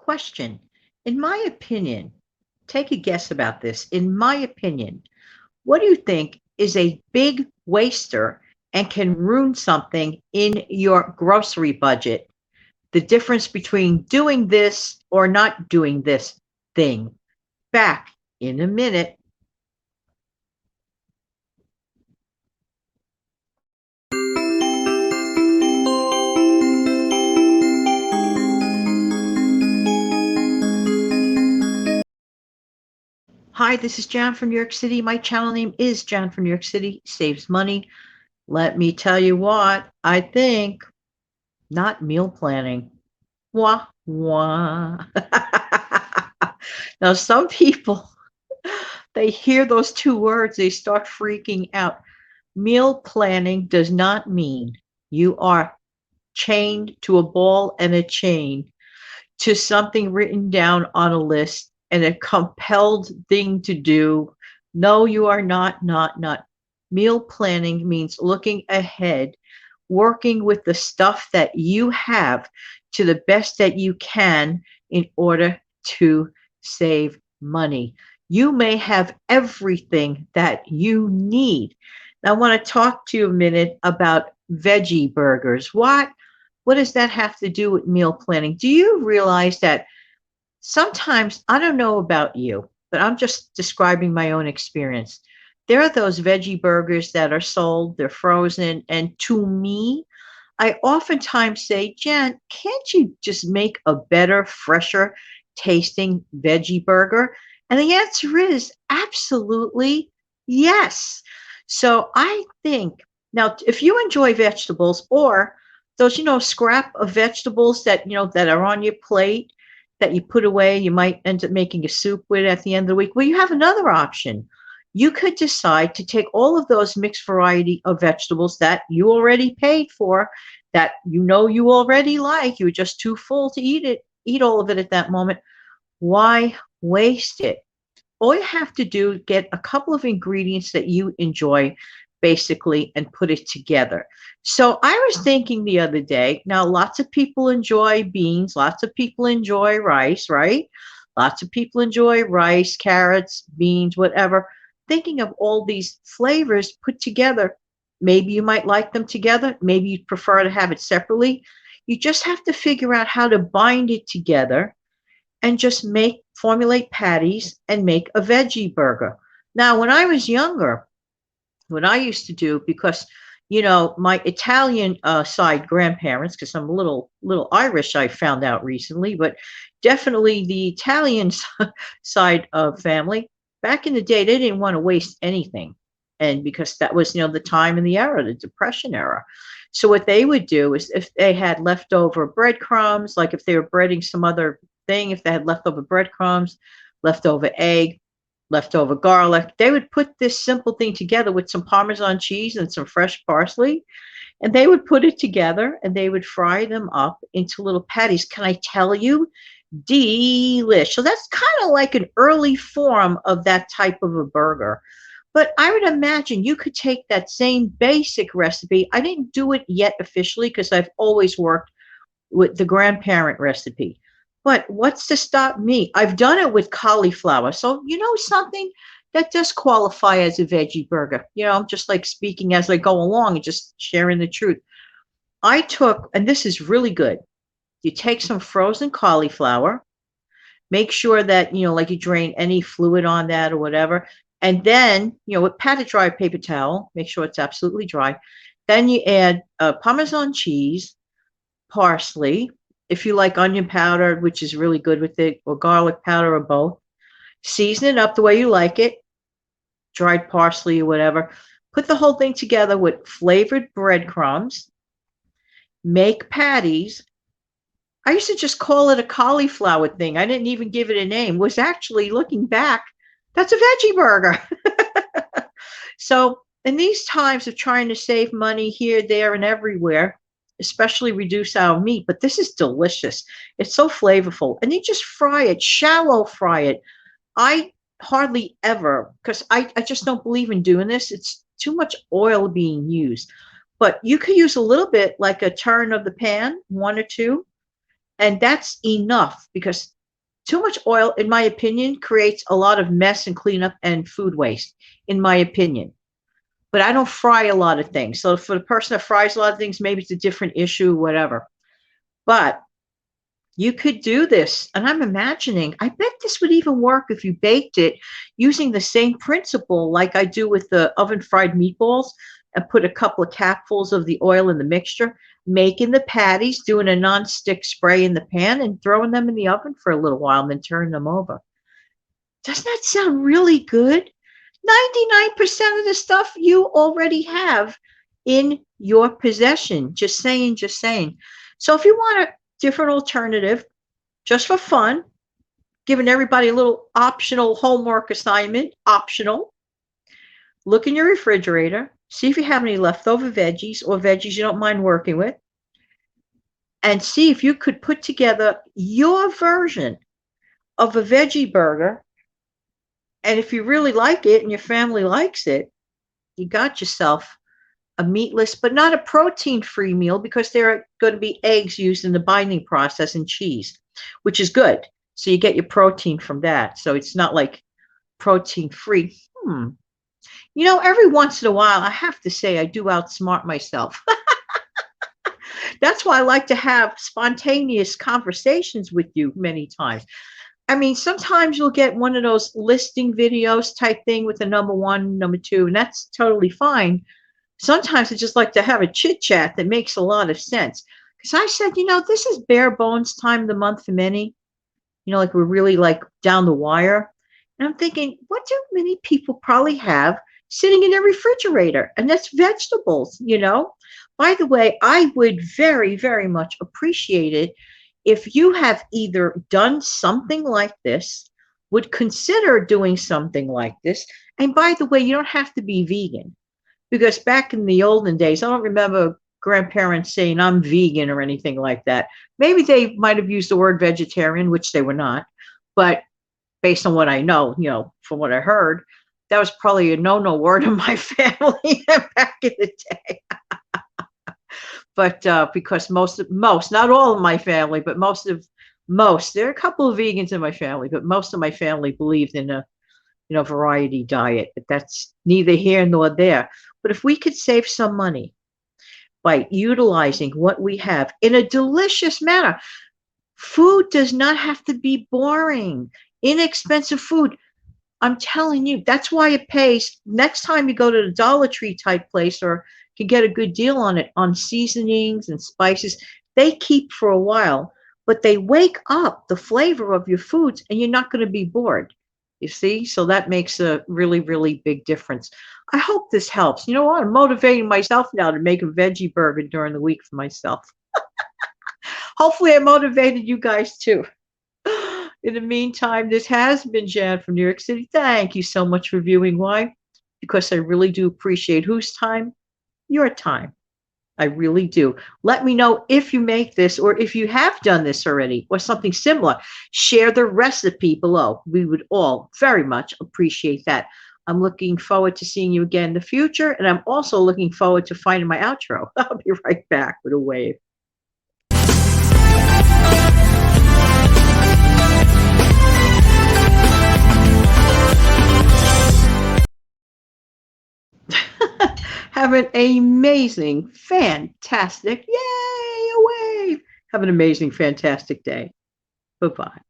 Question. In my opinion, take a guess about this. In my opinion, what do you think is a big waster and can ruin something in your grocery budget? The difference between doing this or not doing this thing. Back in a minute. Hi, this is Jan from New York City. My channel name is Jan from New York City. Saves money. Let me tell you what I think. Not meal planning. Wah, wah. Now, some people, they hear those two words, they start freaking out. Meal planning does not mean you are chained to a ball and a chain to something written down on a list and a compelled thing to do. No, you are not. Meal planning means looking ahead, working with the stuff that you have to the best that you can in order to save money. You may have everything that you need. Now, I want to talk to you a minute about veggie burgers. What does that have to do with meal planning? Do you realize that sometimes, I don't know about you, but I'm just describing my own experience. There are those veggie burgers that are sold, they're frozen, and to me, I oftentimes say, Jen, can't you just make a better, fresher tasting veggie burger? And the answer is absolutely yes. So I think now, if you enjoy vegetables or those, scrap of vegetables that, that are on your plate that you put away, you might end up making a soup with at the end of the week. Well, you have another option. You could decide to take all of those mixed variety of vegetables that you already paid for, that you already like, you're just too full to eat all of it at that moment. Why waste it? All you have to do is get a couple of ingredients that you enjoy basically and put it together. So I was thinking the other day, now lots of people enjoy beans, lots of people enjoy rice, right? Lots of people enjoy rice, carrots, beans, whatever. Thinking of all these flavors put together. Maybe you might like them together. Maybe you'd prefer to have it separately. You just have to figure out how to bind it together and just formulate patties and make a veggie burger. Now, when I was younger, what I used to do, because my Italian side grandparents, because I'm a little Irish, I found out recently, but definitely the Italian side of family, back in the day, they didn't want to waste anything. And because that was, the time and the era, the Depression era. So what they would do is if they had leftover breadcrumbs, like if they were breading some other thing, if they had leftover breadcrumbs, leftover egg, leftover garlic, they would put this simple thing together with some Parmesan cheese and some fresh parsley, and they would put it together and they would fry them up into little patties. Can I tell you? Delish. So that's kind of like an early form of that type of a burger. But I would imagine you could take that same basic recipe. I didn't do it yet officially because I've always worked with the grandparent recipe. But what's to stop me? I've done it with cauliflower. So, something that does qualify as a veggie burger. I'm just like speaking as I go along and just sharing the truth. I took, and this is really good. You take some frozen cauliflower, make sure that, like you drain any fluid on that or whatever. And then, with pat a dry paper towel, make sure it's absolutely dry. Then you add Parmesan cheese, parsley, if you like onion powder, which is really good with it, or garlic powder, or both. Season it up the way you like it, dried parsley or whatever. Put the whole thing together with flavored breadcrumbs. Make patties. I used to just call it a cauliflower thing. I didn't even give it a name. It was actually, looking back, that's a veggie burger. So in these times of trying to save money here, there, and everywhere, especially reduce our meat, but this is delicious. It's so flavorful. And you just fry it, shallow fry it. I hardly ever, because I just don't believe in doing this. It's too much oil being used. But you could use a little bit, like a turn of the pan, one or two, and that's enough because Too much oil, in my opinion, creates a lot of mess and cleanup and food waste, in my opinion. But I don't fry a lot of things. So for the person that fries a lot of things, maybe it's a different issue, whatever. But you could do this. And I'm imagining, I bet this would even work if you baked it using the same principle like I do with the oven fried meatballs and put a couple of capfuls of the oil in the mixture, making the patties, doing a non-stick spray in the pan and throwing them in the oven for a little while and then turning them over. Doesn't that sound really good? 99% of the stuff you already have in your possession. Just saying, just saying. So if you want a different alternative, just for fun, giving everybody a little optional homework assignment, optional, look in your refrigerator, see if you have any leftover veggies or veggies you don't mind working with, and see if you could put together your version of a veggie burger. And if you really like it and your family likes it, you got yourself a meatless, but not a protein-free meal because there are going to be eggs used in the binding process and cheese, which is good. So you get your protein from that. So it's not like protein-free. You know, every once in a while, I have to say I do outsmart myself. That's why I like to have spontaneous conversations with you many times. I mean, sometimes you'll get one of those listing videos type thing with the number one, number two, and that's totally fine. Sometimes I just like to have a chit chat that makes a lot of sense. Because I said, you know, this is bare bones time of the month for many. You know, like we're really like down the wire. And I'm thinking, what do many people probably have sitting in their refrigerator? And that's vegetables, you know. By the way, I would very, very much appreciate it if you have either done something like this, would consider doing something like this. And by the way, you don't have to be vegan. Because back in the olden days, I don't remember grandparents saying I'm vegan or anything like that. Maybe they might have used the word vegetarian, which they were not. But based on what I know, you know, from what I heard, that was probably a no-no word in my family back in the day. But because most, not all of my family, but there are a couple of vegans in my family, but most of my family believed in a, you know, variety diet. But that's neither here nor there. But if we could save some money by utilizing what we have in a delicious manner, food does not have to be boring, inexpensive food. I'm telling you, that's why it pays. Next time you go to the Dollar Tree type place or can get a good deal on it, on seasonings and spices, they keep for a while, but they wake up the flavor of your foods and you're not going to be bored. You see? So that makes a really, really big difference. I hope this helps. You know what? I'm motivating myself now to make a veggie burger during the week for myself. Hopefully I motivated you guys too. In the meantime, this has been Jan from New York City. Thank you so much for viewing. Why? Because I really do appreciate whose time? Your time. I really do. Let me know if you make this or if you have done this already or something similar. Share the recipe below. We would all very much appreciate that. I'm looking forward to seeing you again in the future, and I'm also looking forward to finding my outro. I'll be right back with a wave. Have an amazing, fantastic, yay, a wave. Have an amazing, fantastic day. Bye-bye.